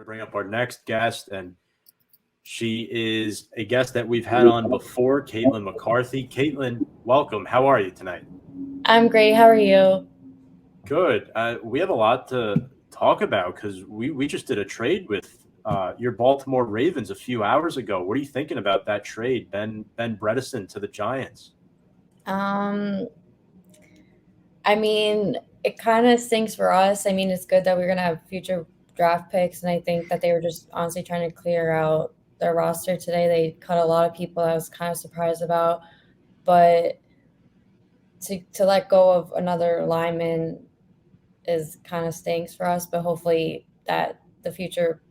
to bring up our next guest, and she is a guest that we've had on before, Katelyn McCarthy. Katelyn, welcome. How are you tonight? I'm great. How are you? Good. We have a lot to talk about because we just did a trade with your Baltimore Ravens a few hours ago. What are you thinking about that trade, Ben Bredesen to the Giants? Um, I mean, it kind of stinks for us. I mean, it's good that we're gonna have future draft picks, and I think that they were just honestly trying to clear out their roster today. They cut a lot of people. I was kind of surprised about, but to let go of another lineman is kind of stinks for us. But hopefully that the future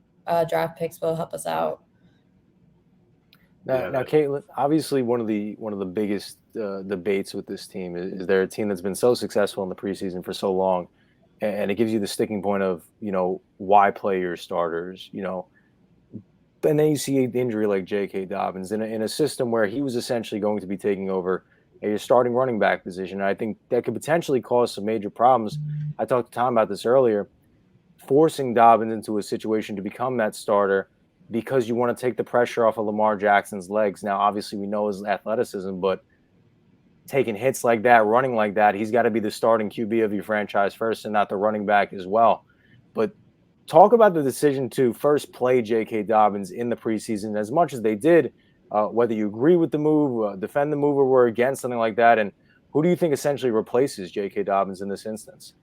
draft picks will help us out. Now, Yeah, Katelyn, obviously one of the biggest debates with this team is they're a team that's been so successful in the preseason for so long, and it gives you the sticking point of why play your starters, and then you see the injury like J.K. Dobbins in a system where he was essentially going to be taking over a starting running back position. And I think that could potentially cause some major problems. I talked to Tom about this earlier, forcing Dobbins into a situation to become that starter because you want to take the pressure off of Lamar Jackson's legs. Now, obviously, we know his athleticism, but taking hits like that, running like that, he's got to be the starting QB of your franchise first and not the running back as well. But talk about the decision to first play J.K. Dobbins in the preseason as much as they did, whether you agree with the move, defend the move, or were against something like that. And who do you think essentially replaces J.K. Dobbins in this instance?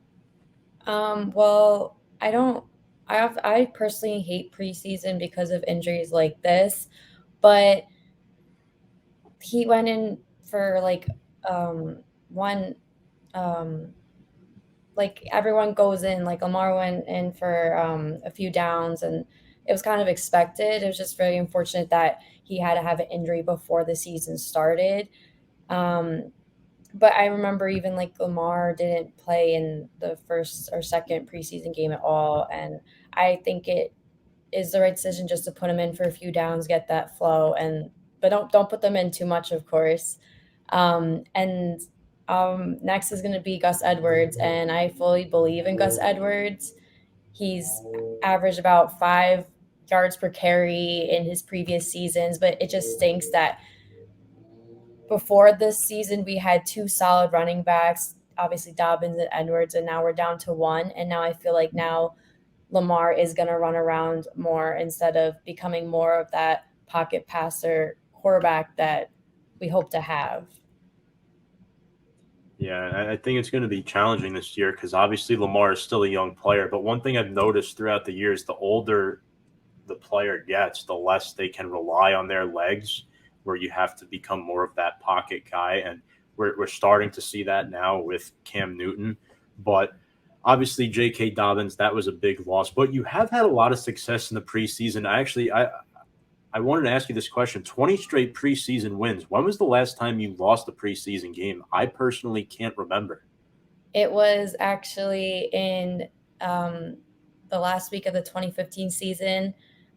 Well, I don't. I personally hate preseason because of injuries like this, but he went in for one um like everyone goes in, like Lamar went in for a few downs, and it was kind of expected. It was just very unfortunate that he had to have an injury before the season started. um but I remember even like Lamar didn't play in the first or second preseason game at all, and I think it is the right decision just to put him in for a few downs, get that flow, and but don't put them in too much, of course. And Next is going to be Gus Edwards, and I fully believe in Gus Edwards. He's averaged about 5 yards per carry in his previous seasons, but it just stinks that before this season we had two solid running backs, obviously Dobbins and Edwards, and now we're down to one. And now I feel like now Lamar is going to run around more instead of becoming more of that pocket passer quarterback that we hope to have. Yeah, I think it's going to be challenging this year because obviously Lamar is still a young player. But one thing I've noticed throughout the years, the older the player gets, the less they can rely on their legs, where you have to become more of that pocket guy. And we're starting to see that now with Cam Newton. But obviously, J.K. Dobbins, that was a big loss. But you have had a lot of success in the preseason. I wanted to ask you this question: 20 straight preseason wins. When was the last time you lost a preseason game? I personally can't remember. It was actually in the last week of the 2015 season.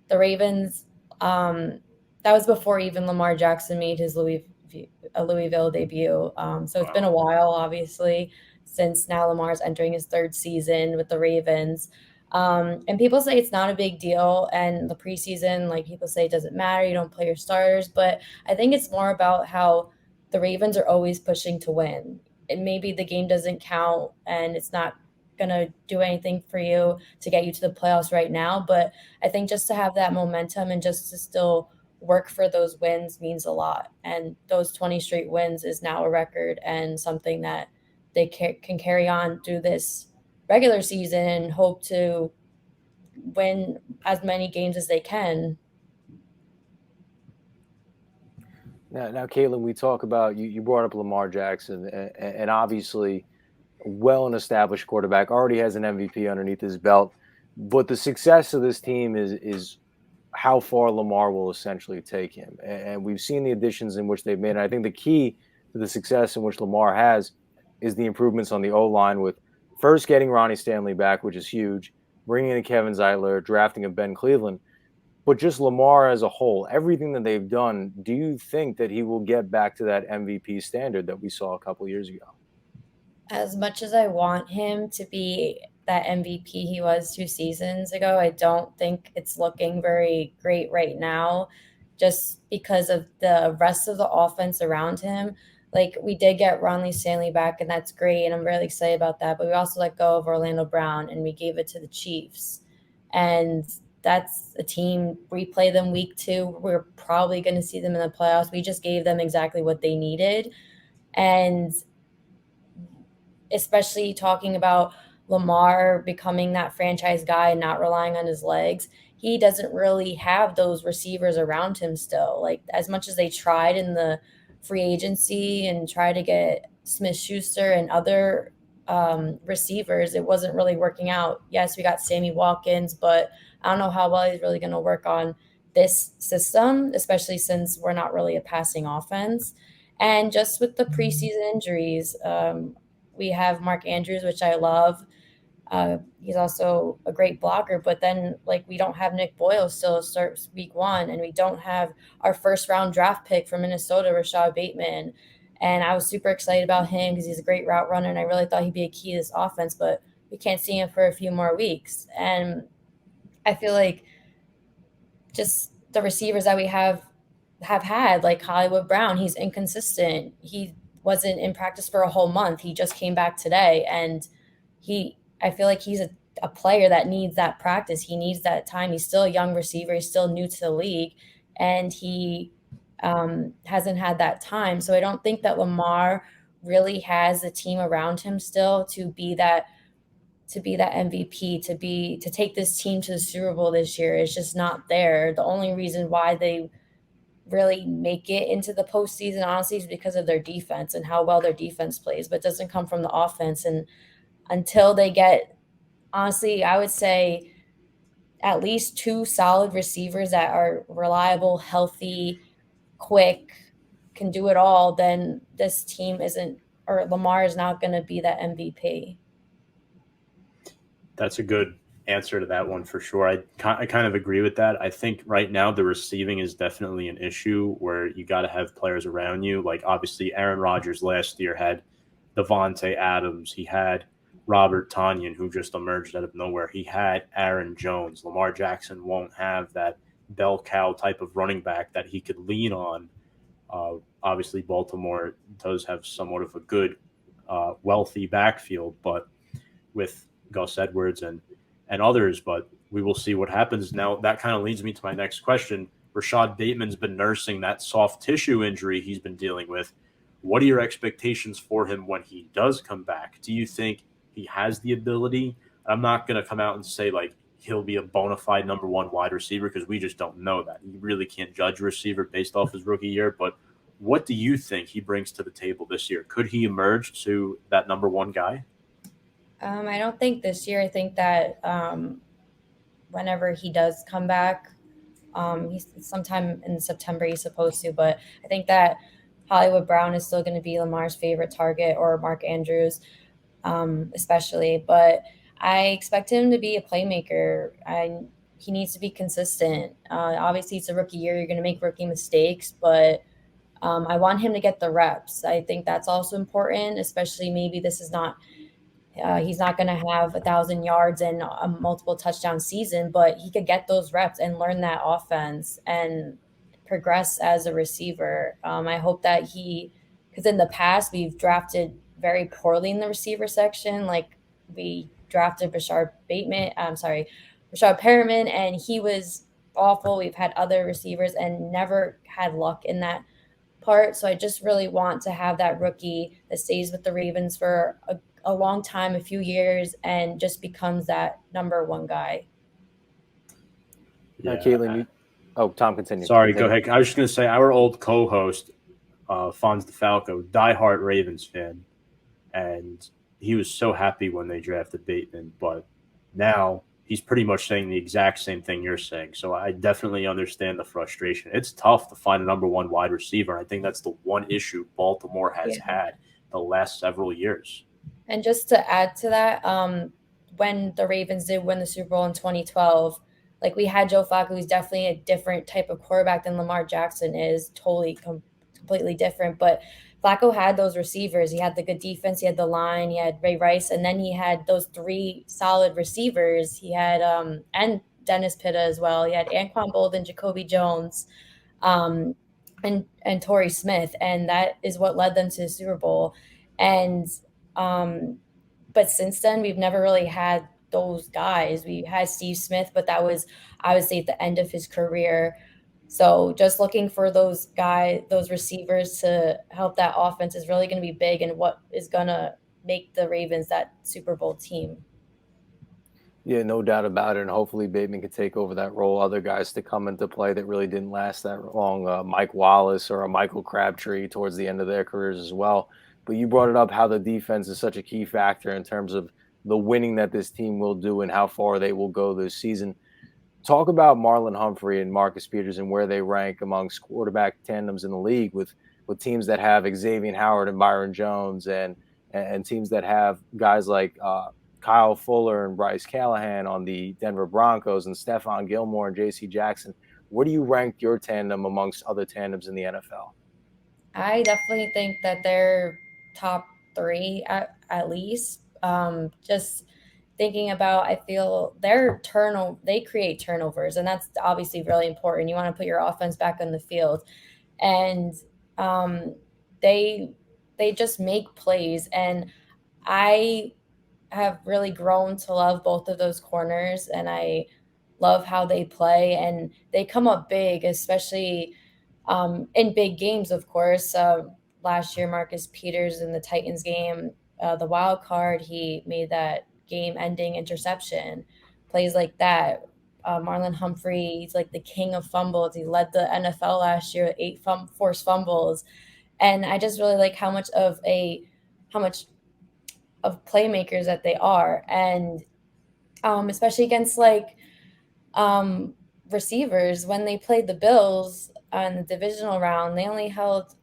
The Ravens, that was before even Lamar Jackson made his Louisville debut. So it's been a Wow. while, obviously, since now Lamar's entering his third season with the Ravens. And people say it's not a big deal. And the preseason, like people say, it doesn't matter. You don't play your starters. But I think it's more about how the Ravens are always pushing to win. And maybe the game doesn't count and it's not going to do anything for you to get you to the playoffs right now. But I think just to have that momentum and just to still work for those wins means a lot. And those 20 straight wins is now a record and something that they can carry on through this regular season and hope to win as many games as they can. Now, Katelyn, we talk about you brought up Lamar Jackson, and obviously, well an established quarterback, already has an MVP underneath his belt. But the success of this team is how far Lamar will essentially take him. And we've seen the additions in which they've made. And I think the key to the success in which Lamar has is the improvements on the O line with first getting Ronnie Stanley back, which is huge, bringing in Kevin Zeitler, drafting of Ben Cleveland. But just Lamar as a whole, everything that they've done, do you think that he will get back to that MVP standard that we saw a couple years ago? As much as I want him to be that MVP he was 2 seasons ago. I don't think it's looking very great right now just because of the rest of the offense around him. Like, we did get Ronley Stanley back, and that's great, and I'm really excited about that. But we also let go of Orlando Brown, and we gave it to the Chiefs. And that's a team, we play them week 2. We're probably going to see them in the playoffs. We just gave them exactly what they needed. And especially talking about Lamar becoming that franchise guy and not relying on his legs, he doesn't really have those receivers around him still. Like, as much as they tried in the free agency and try to get Smith-Schuster and other receivers, it wasn't really working out. Yes, we got Sammy Watkins, but I don't know how well he's really going to work on this system, especially since we're not really a passing offense. And just with the preseason injuries, we have Mark Andrews, which I love. He's also a great blocker, but then, like, we don't have Nick Boyle still starts week 1, and we don't have our first round draft pick from Minnesota, Rashad Bateman. And I was super excited about him because he's a great route runner, and I really thought he'd be a key to this offense, but we can't see him for a few more weeks. And I feel like just the receivers that we have had, like Hollywood Brown, he's inconsistent. He wasn't in practice for a whole month. He just came back today, and I feel like he's a player that needs that practice. He needs that time. He's still a young receiver. He's still new to the league, and he hasn't had that time. So I don't think that Lamar really has the team around him still to be that MVP, to take this team to the Super Bowl this year. It's just not there. The only reason why they really make it into the postseason, honestly, is because of their defense and how well their defense plays, but it doesn't come from the offense. And until they get, honestly, I would say at least 2 solid receivers that are reliable, healthy, quick, can do it all, then this team isn't, or Lamar is not going to be that MVP. That's a good answer to that one for sure. I kind of agree with that. I think right now the receiving is definitely an issue where you got to have players around you. Like, obviously, Aaron Rodgers last year had Devontae Adams. He had Robert Tonyan, who just emerged out of nowhere. He had Aaron Jones. Lamar Jackson won't have that bell cow type of running back that he could lean on. Obviously, Baltimore does have somewhat of a good, wealthy backfield, but with Gus Edwards and others, but we will see what happens. Now, that kind of leads me to my next question. Rashad Bateman's been nursing that soft tissue injury he's been dealing with. What are your expectations for him when he does come back? Do you think he has the ability? I'm not going to come out and say, like, he'll be a bona fide number 1 wide receiver because we just don't know that. You really can't judge a receiver based off his rookie year, but what do you think he brings to the table this year? Could he emerge to that number 1 guy? I don't think this year. I think that whenever he does come back, he's sometime in September he's supposed to, but I think that Hollywood Brown is still going to be Lamar's favorite target, or Mark Andrews especially. But I expect him to be a playmaker. He needs to be consistent. Obviously, it's a rookie year. You're going to make rookie mistakes, but I want him to get the reps. I think that's also important, especially maybe this is not he's not going to have 1,000 yards and a multiple touchdown season, but he could get those reps and learn that offense and progress as a receiver. I hope that because in the past we've drafted very poorly in the receiver section. Like, we drafted Rashad Perriman, and he was awful. We've had other receivers and never had luck in that part. So I just really want to have that rookie that stays with the Ravens for a long time, a few years, and just becomes that number 1 guy. Yeah. Katelyn, Tom, continue. Sorry, go ahead. I was just going to say, our old co-host, Fonz DeFalco, diehard Ravens fan, and he was so happy when they drafted Bateman, but now he's pretty much saying the exact same thing you're saying. So I definitely understand the frustration. It's tough to find a number 1 wide receiver. I think that's the one issue Baltimore has had the last several years. And just to add to that, when the Ravens did win the Super Bowl in 2012, like, we had Joe Flacco, who's definitely a different type of quarterback than Lamar Jackson is, completely different. But Flacco had those receivers. He had the good defense. He had the line. He had Ray Rice, and then he had those 3 solid receivers. He had and Dennis Pitta as well. He had Anquan Bolden, Jacoby Jones, um, and Torrey Smith, and that is what led them to the Super Bowl. And but since then, we've never really had those guys. We had Steve Smith, but that was, I would say, at the end of his career. So just looking for those receivers to help that offense is really going to be big, and what is going to make the Ravens that Super Bowl team. Yeah, no doubt about it. And hopefully Bateman can take over that role. Other guys to come into play that really didn't last that long, Mike Wallace or a Michael Crabtree towards the end of their careers as well. But you brought it up how the defense is such a key factor in terms of the winning that this team will do and how far they will go this season. Talk about Marlon Humphrey and Marcus Peters and where they rank amongst quarterback tandems in the league with teams that have Xavier Howard and Byron Jones and teams that have guys like Kyle Fuller and Bryce Callahan on the Denver Broncos and Stephon Gilmore and J.C. Jackson. Where do you rank your tandem amongst other tandems in the NFL? I definitely think that they're top 3 at least. Just thinking about, I feel they create turnovers, and that's obviously really important. You want to put your offense back on the field, and they just make plays. And I have really grown to love both of those corners, and I love how they play, and they come up big, especially in big games, of course. Last year, Marcus Peters in the Titans game, the wild card, he made that game-ending interception. Plays like that. Marlon Humphrey, he's like the king of fumbles. He led the NFL last year with 8 forced fumbles, and I just really like how much of playmakers that they are, and especially against receivers. When they played the Bills in the divisional round, they only held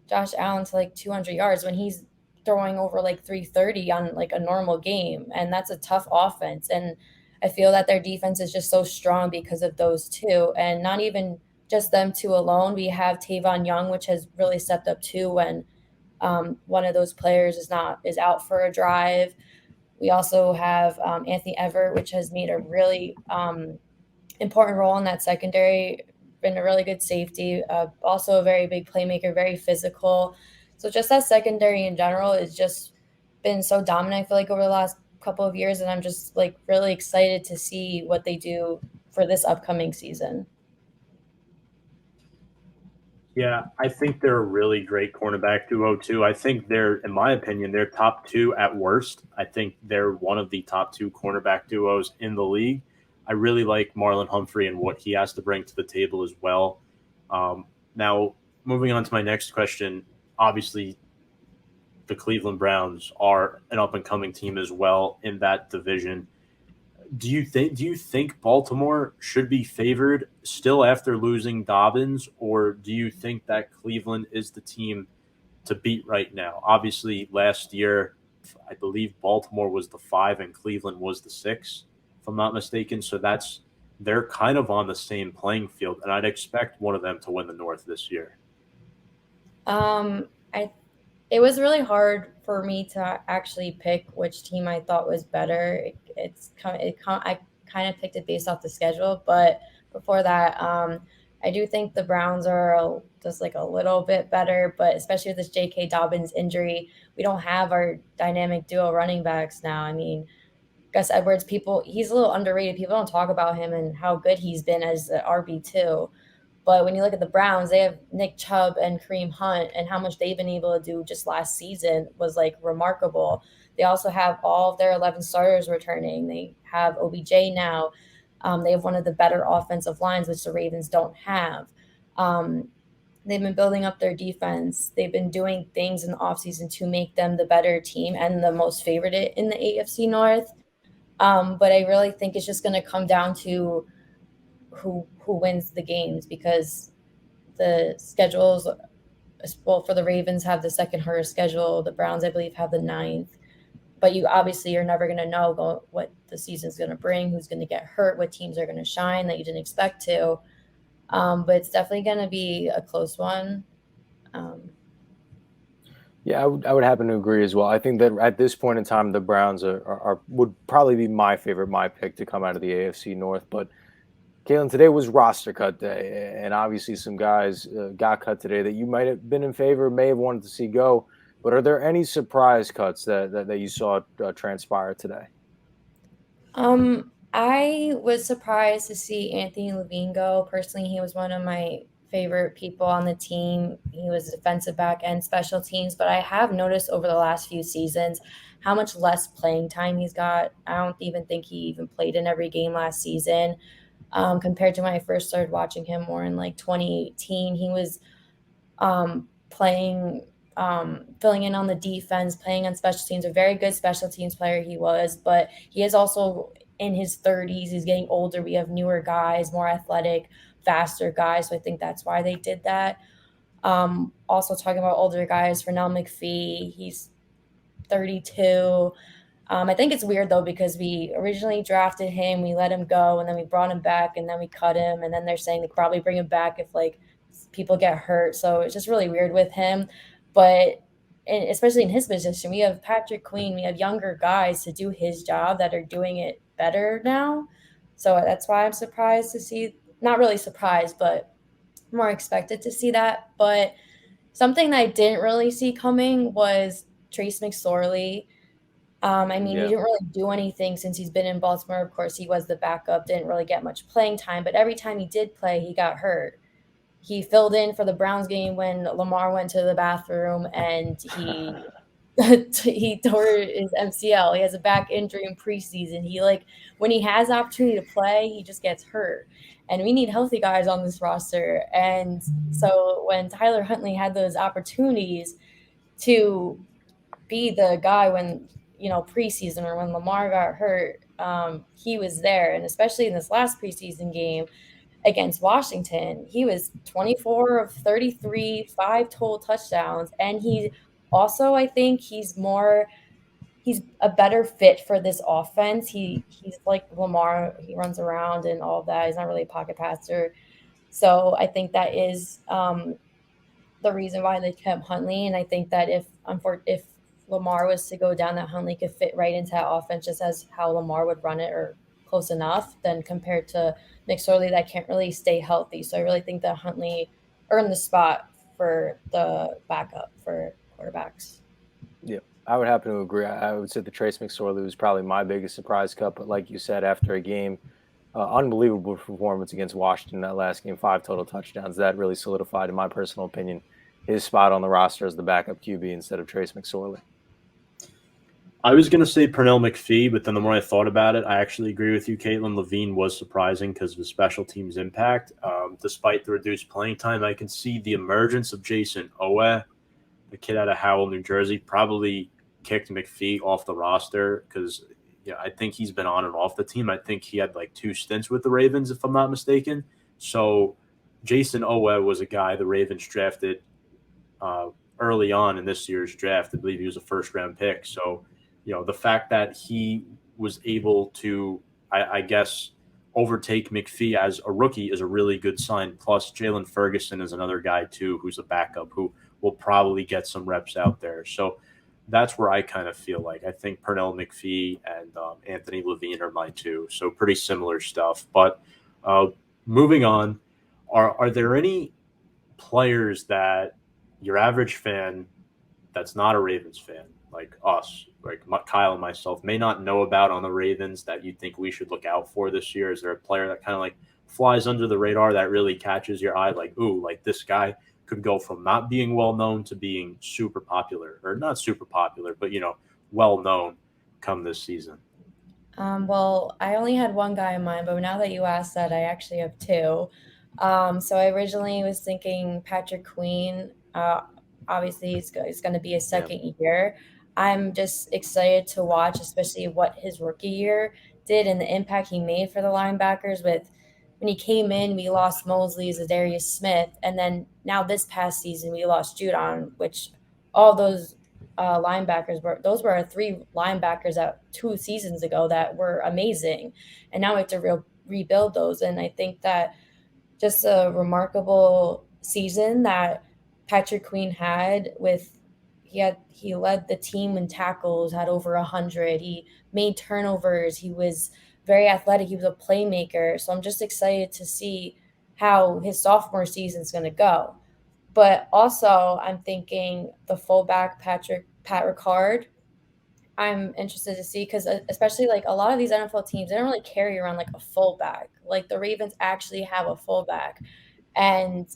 Josh Allen to 200 yards when he's throwing over 330 on a normal game, and that's a tough offense. And I feel that their defense is just so strong because of those 2, and not even just them 2 alone. We have Tavon Young, which has really stepped up too when one of those players is out for a drive. We also have Anthony Everett, which has made a really important role in that secondary, been a really good safety, also a very big playmaker, very physical. So just that secondary in general has just been so dominant, I feel like, over the last couple of years, and I'm just really excited to see what they do for this upcoming season. Yeah, I think they're a really great cornerback duo too. I think in my opinion, they're top 2 at worst. I think they're one of the top 2 cornerback duos in the league. I really like Marlon Humphrey and what he has to bring to the table as well. Now, moving on to my next question, obviously the Cleveland Browns are an up-and-coming team as well in that division. Do you think Baltimore should be favored still after losing Dobbins, or do you think that Cleveland is the team to beat right now? Obviously, last year, I believe Baltimore was the 5 and Cleveland was the 6, if I'm not mistaken. So they're kind of on the same playing field, and I'd expect one of them to win the North this year. It was really hard for me to actually pick which team I thought was better. I kind of picked it based off the schedule, but before that, I do think the Browns are just a little bit better, but especially with this J.K. Dobbins injury, we don't have our dynamic duo running backs now. I mean, Gus Edwards, he's a little underrated. People don't talk about him and how good he's been as an RB2. But when you look at the Browns, they have Nick Chubb and Kareem Hunt, and how much they've been able to do just last season was remarkable. They also have all of their 11 starters returning. They have OBJ now. They have one of the better offensive lines, which the Ravens don't have. They've been building up their defense. They've been doing things in the offseason to make them the better team and the most favored in the AFC North. But I really think it's just going to come down to who wins the games, because the schedules, well, for the Ravens have the second hardest schedule. The Browns, I believe, have the 9th. But you're never going to know what the season's going to bring, who's going to get hurt, what teams are going to shine that you didn't expect to. But it's definitely going to be a close one. Yeah, I would happen to agree as well. I think that at this point in time, the Browns would probably be my pick to come out of the AFC North. But Katelyn, today was roster cut day, and obviously some guys got cut today that you might have been in favor, may have wanted to see go. But are there any surprise cuts that you saw transpire today? I was surprised to see Anthony Levine go. Personally, he was one of my favorite people on the team. He was a defensive back and special teams, but I have noticed over the last few seasons how much less playing time he's got. I don't even think he even played in every game last season. Compared to when I first started watching him more in like 2018, he was playing, filling in on the defense, playing on special teams. A very good special teams player he was, but he is also in his 30s. He's getting older. We have newer guys, more athletic, faster guys. So I think that's why they did that. Also talking about older guys, Fernan Mcphee, he's 32. I think it's weird though because we originally drafted him, we let him go, and then we brought him back, and then we cut him, and then they're saying they probably bring him back if like people get hurt. So it's just really weird with him. But and especially in his position, we have Patrick Queen, we have younger guys to do his job that are doing it better now. So that's why I'm surprised to see, not really surprised, but more expected to see that. But something that I didn't really see coming was Trace McSorley. I mean, he Yeah. didn't really do anything since he's been in Baltimore. Of course, he was the backup, didn't really get much playing time, but every time he did play, he got hurt. He filled in for the Browns game when Lamar went to the bathroom and he he tore his MCL. He has a back injury in preseason. He like when he has opportunity to play, he just gets hurt. And we need healthy guys on this roster. And so when Tyler Huntley had those opportunities to be the guy when preseason or when Lamar got hurt, he was there. And especially in this last preseason game against Washington, he was 24 of 33, 5 total touchdowns. And he also, I think he's a better fit for this offense. He's like Lamar, he runs around and all of that. He's not really a pocket passer. So I think that is the reason why they kept Huntley. And I think that if Lamar was to go down, that Huntley could fit right into that offense just as how Lamar would run it or close enough, then compared to Mcsorley that can't really stay healthy. So I really think that Huntley earned the spot for the backup for quarterbacks. Yeah, I would happen to agree. I would say the Trace McSorley was probably my biggest surprise cut. But like you said, after a game, unbelievable performance against Washington that last game, 5 total touchdowns. That really solidified, in my personal opinion, his spot on the roster as the backup QB instead of Trace McSorley. I was going to say Pernell McPhee, but then the more I thought about it, I actually agree with you. Katelyn Levine was surprising because of his special teams impact. Despite the reduced playing time, I can see the emergence of Jason Owe, the kid out of Howell, New Jersey, probably kicked McPhee off the roster because I think he's been on and off the team. I think he had like 2 stints with the Ravens, if I'm not mistaken. So Jason Owe was a guy the Ravens drafted early on in this year's draft. I believe he was a first-round pick. So the fact that he was able to, I guess, overtake McPhee as a rookie is a really good sign. Plus, Jalen Ferguson is another guy, too, who's a backup who will probably get some reps out there. So that's where I kind of feel like I think Pernell McPhee and Anthony Levine are my 2. So pretty similar stuff. But moving on, are there any players that your average fan that's not a Ravens fan, like us, like Kyle and myself, may not know about on the Ravens that you think we should look out for this year? Is there a player that kind of like flies under the radar that really catches your eye? Like, ooh, like this guy could go from not being well known to being super popular, or not super popular, but well known come this season. Well, I only had one guy in mind, but now that you asked that, I actually have 2. So I originally was thinking Patrick Queen. Obviously, it's going to be his second year. I'm just excited to watch, especially what his rookie year did and the impact he made for the linebackers. With when he came in, we lost Mosley, Zadarius Smith, and then now this past season we lost Judon, which all those linebackers were our 3 linebackers out 2 seasons ago that were amazing, and now we have to rebuild those. And I think that just a remarkable season that Patrick Queen had with he led the team in tackles, had over 100. He made turnovers. He was very athletic. He was a playmaker. So I'm just excited to see how his sophomore season is going to go. But also, I'm thinking the fullback Pat Ricard. I'm interested to see because especially like a lot of these NFL teams, they don't really carry around like a fullback. Like the Ravens actually have a fullback, and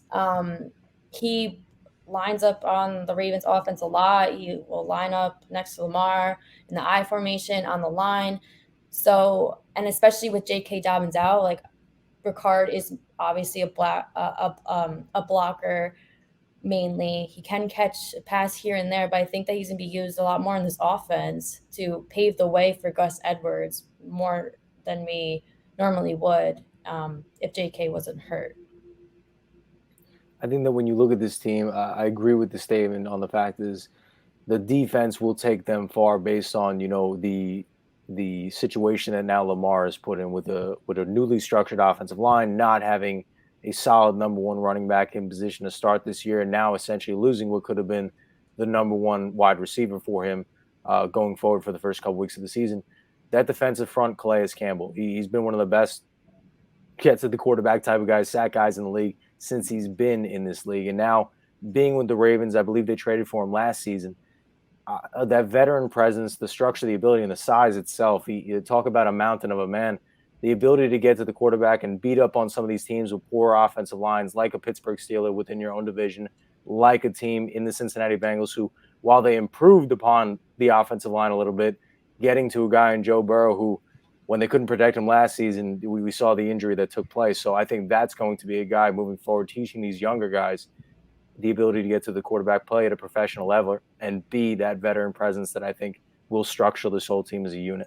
he lines up on the Ravens offense a lot. He will line up next to Lamar in the I formation on the line. So, and especially with J.K. Dobbins out, like Ricard is obviously a blocker mainly. He can catch a pass here and there, but I think that he's going to be used a lot more in this offense to pave the way for Gus Edwards more than we normally would if JK wasn't hurt. I think that when you look at this team, I agree with the statement on the fact is the defense will take them far based on, the situation that now Lamar is put in with a newly structured offensive line, not having a solid number one running back in position to start this year, and now essentially losing what could have been the number one wide receiver for him going forward for the first couple weeks of the season. That defensive front, Kaleis Campbell, he's been one of the best gets at the quarterback type of guys, sack guys in the league since he's been in this league. And now being with the Ravens, I believe they traded for him last season. That veteran presence, the structure, the ability, and the size itself, you talk about a mountain of a man. The ability to get to the quarterback and beat up on some of these teams with poor offensive lines, like a Pittsburgh Steelers within your own division, like a team in the Cincinnati Bengals who, while they improved upon the offensive line a little bit, getting to a guy in Joe Burrow who, when they couldn't protect him last season, we saw the injury that took place. So I think that's going to be a guy moving forward, teaching these younger guys the ability to get to the quarterback, play at a professional level, and be that veteran presence that I think will structure this whole team as a unit.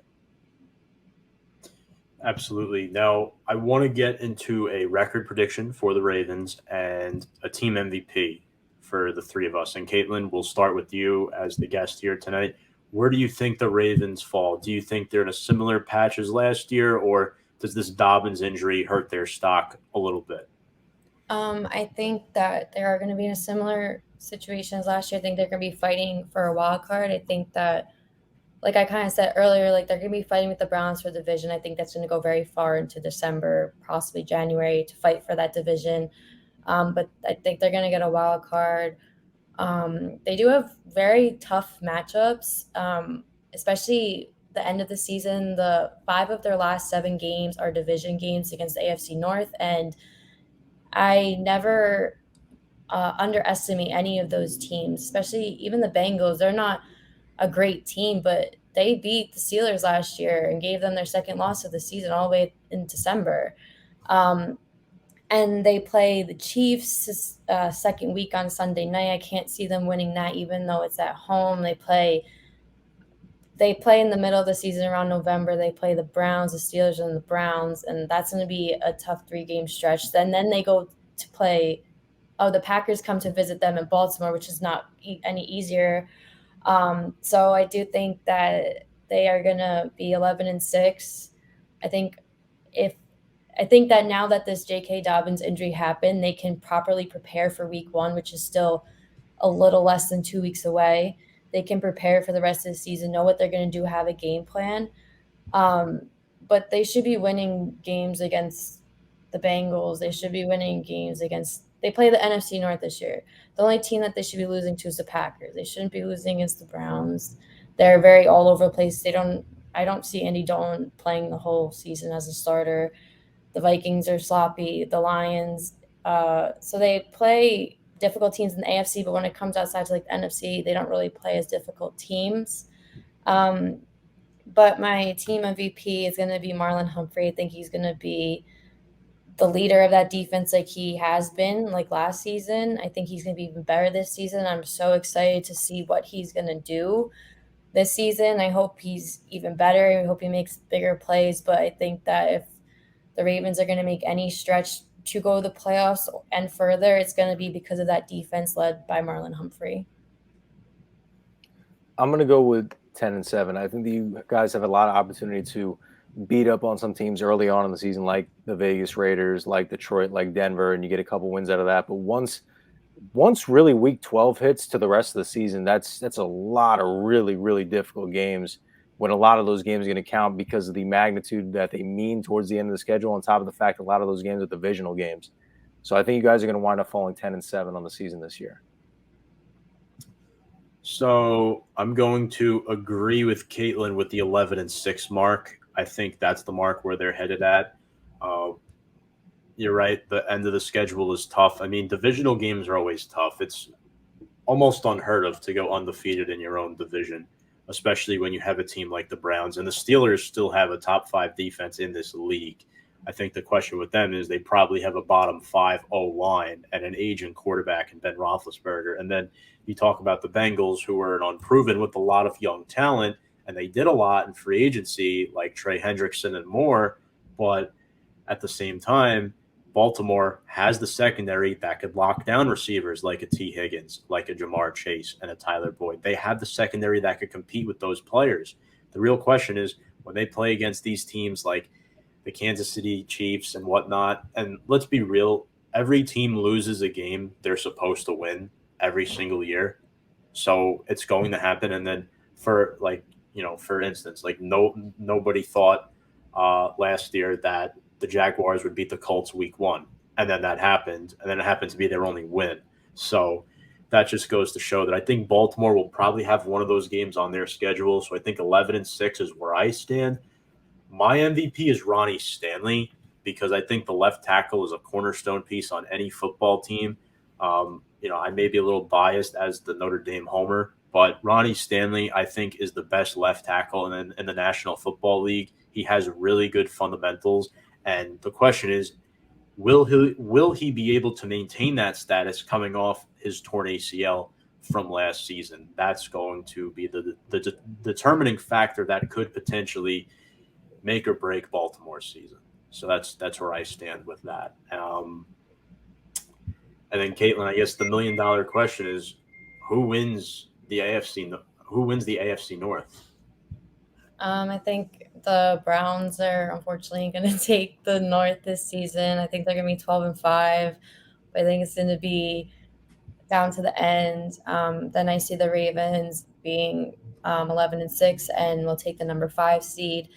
Absolutely. Now, I want to get into a record prediction for the Ravens and a team MVP for the three of us. And Katelyn, we'll start with you as the guest here tonight. Where do you think the Ravens fall? Do you think they're in a similar patch as last year, or does this Dobbins injury hurt their stock a little bit? I think that they are going to be in a similar situation as last year. I think they're going to be fighting for a wild card. I think that, like I kind of said earlier, like they're going to be fighting with the Browns for the division. I think that's going to go very far into December, possibly January, to fight for that division. But I think they're going to get a wild card. They do have very tough matchups, especially the end of the season. The 5 of their last 7 games are division games against the AFC North, and I never underestimate any of those teams, especially even the Bengals. They're not a great team, but they beat the Steelers last year and gave them their second loss of the season all the way in December. And they play the Chiefs second week on Sunday night. I can't see them winning that, even though it's at home. They play in the middle of the season around November. They play the Browns, the Steelers, and the Browns, and that's going to be a tough 3-game stretch. Then they go to play – the Packers come to visit them in Baltimore, which is not any easier. So I do think that they are going to be 11-6. I think that now that this J.K. Dobbins injury happened, they can properly prepare for week 1, which is still a little less than 2 weeks away. They can prepare for the rest of the season, know what they're going to do, have a game plan. But they should be winning games against the Bengals. They should be winning games against – they play the NFC North this year. The only team that they should be losing to is the Packers. They shouldn't be losing against the Browns. They're very all over the place. I don't see Andy Dalton playing the whole season as a starter. The Vikings are sloppy. The Lions. So they play – difficult teams in the AFC, but when it comes outside to like the NFC, they don't really play as difficult teams. But my team MVP is going to be Marlon Humphrey. I think he's going to be the leader of that defense like he has been like last season. I think he's going to be even better this season. I'm so excited to see what he's going to do this season. I hope he's even better. I hope he makes bigger plays, but I think that if the Ravens are going to make any stretch to go to the playoffs and further, it's going to be because of that defense led by Marlon Humphrey. I'm going to go with 10-7. I think you guys have a lot of opportunity to beat up on some teams early on in the season, like the Vegas Raiders, like Detroit, like Denver, and you get a couple wins out of that. But once once really week 12 hits to the rest of the season, that's a lot of really, really difficult games when a lot of those games are going to count because of the magnitude that they mean towards the end of the schedule, on top of the fact a lot of those games are divisional games. So I think you guys are going to wind up falling 10-7 on the season this year. So I'm going to agree with Katelyn with the 11-6 mark. I think that's the mark where they're headed at. You're right. The end of the schedule is tough. I mean, divisional games are always tough. It's almost unheard of to go undefeated in your own division, especially when you have a team like the Browns. And the Steelers still have a top 5 defense in this league. I think the question with them is they probably have a bottom 5 O-line and an aging quarterback in Ben Roethlisberger. And then you talk about the Bengals, who are an unproven with a lot of young talent, and they did a lot in free agency, like Trey Hendrickson and more. But at the same time, Baltimore has the secondary that could lock down receivers like a T. Higgins, like a Jamar Chase, and a Tyler Boyd. They have the secondary that could compete with those players. The real question is when they play against these teams like the Kansas City Chiefs and whatnot, and let's be real, every team loses a game they're supposed to win every single year. So it's going to happen. And then for for instance, like nobody thought last year that the Jaguars would beat the Colts week 1. And then that happened. And then it happened to be their only win. So that just goes to show that I think Baltimore will probably have one of those games on their schedule. So I think 11-6 is where I stand. My MVP is Ronnie Stanley because I think the left tackle is a cornerstone piece on any football team. I may be a little biased as the Notre Dame homer, but Ronnie Stanley, I think, is the best left tackle in the National Football League. He has really good fundamentals. And the question is, will he be able to maintain that status coming off his torn ACL from last season? That's going to be the determining factor that could potentially make or break Baltimore's season. So that's where I stand with that. And then Katelyn, I guess the $1 million question is, who wins the AFC? Who wins the AFC North? I think the Browns are unfortunately going to take the North this season. I think they're going to be 12-5. But I think it's going to be down to the end. Then I see the Ravens being 11-6, and we'll take the number 5 seed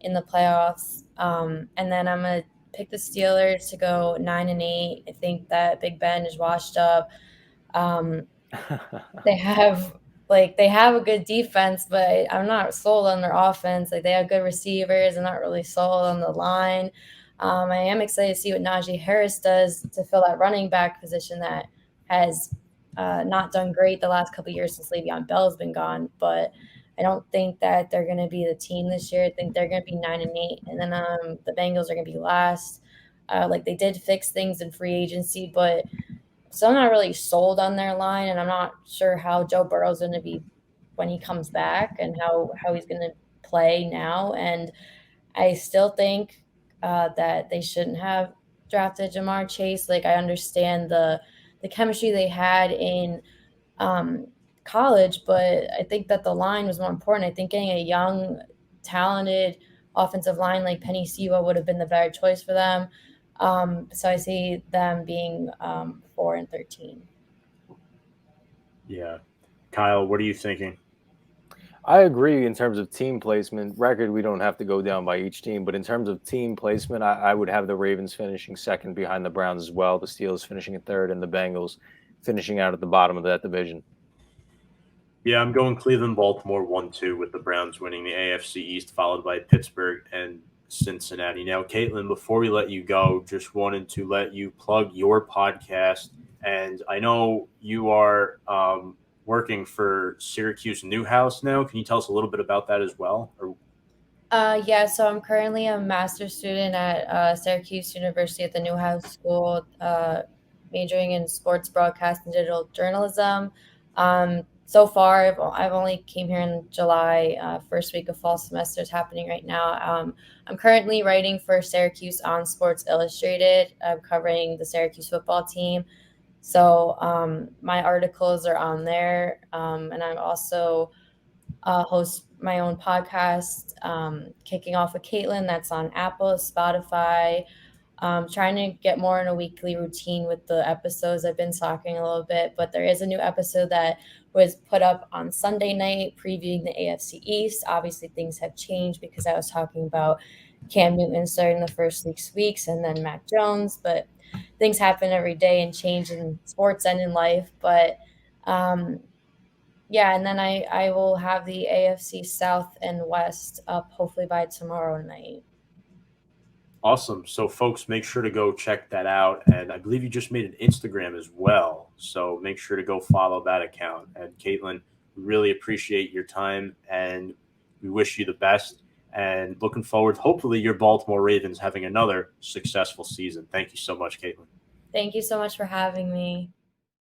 in the playoffs. And then I'm going to pick the Steelers to go 9-8. I think that Big Ben is washed up. They have a good defense, but I'm not sold on their offense. Like, they have good receivers. I'm not really sold on the line. I am excited to see what Najee Harris does to fill that running back position that has not done great the last couple of years since Le'Veon Bell's been gone. But I don't think that they're going to be the team this year. I think they're going to be 9-8, and then the Bengals are going to be last. They did fix things in free agency, but so I'm not really sold on their line, and I'm not sure how Joe Burrow's going to be when he comes back and how he's going to play now. And I still think that they shouldn't have drafted Jamar Chase. Like, I understand the chemistry they had in college, but I think that the line was more important. I think getting a young, talented offensive line like Penny Sewell would have been the better choice for them. So I see them being 4-13. Yeah. Kyle, what are you thinking? I agree in terms of team placement. Record, we don't have to go down by each team, but in terms of team placement, I would have the Ravens finishing second behind the Browns as well, the Steelers finishing at third, and the Bengals finishing out at the bottom of that division. Yeah, I'm going Cleveland, Baltimore 1-2 with the Browns winning the AFC East, followed by Pittsburgh and Cincinnati. Now, Katelyn, before we let you go, just wanted to let you plug your podcast. And I know you are working for Syracuse Newhouse now. Can you tell us a little bit about that as well? Yeah, so I'm currently a master's student at Syracuse University at the Newhouse School, majoring in sports broadcast and digital journalism. So far, I've only came here in July. First week of fall semester is happening right now. I'm currently writing for Syracuse on Sports Illustrated. I'm covering the Syracuse football team. So my articles are on there. And I'm also host my own podcast, Kicking Off With Katelyn. That's on Apple, Spotify, Trying to get more in a weekly routine with the episodes. I've been talking a little bit, but there is a new episode that was put up on Sunday night previewing the AFC East. Obviously, things have changed because I was talking about Cam Newton starting the first 6 weeks and then Mac Jones, but things happen every day and change in sports and in life. But yeah, and then I will have the AFC South and West up hopefully by tomorrow night. Awesome. So, folks, make sure to go check that out. And I believe you just made an Instagram as well. So make sure to go follow that account. And Katelyn, we really appreciate your time and we wish you the best. And looking forward, hopefully, your Baltimore Ravens having another successful season. Thank you so much, Katelyn. Thank you so much for having me.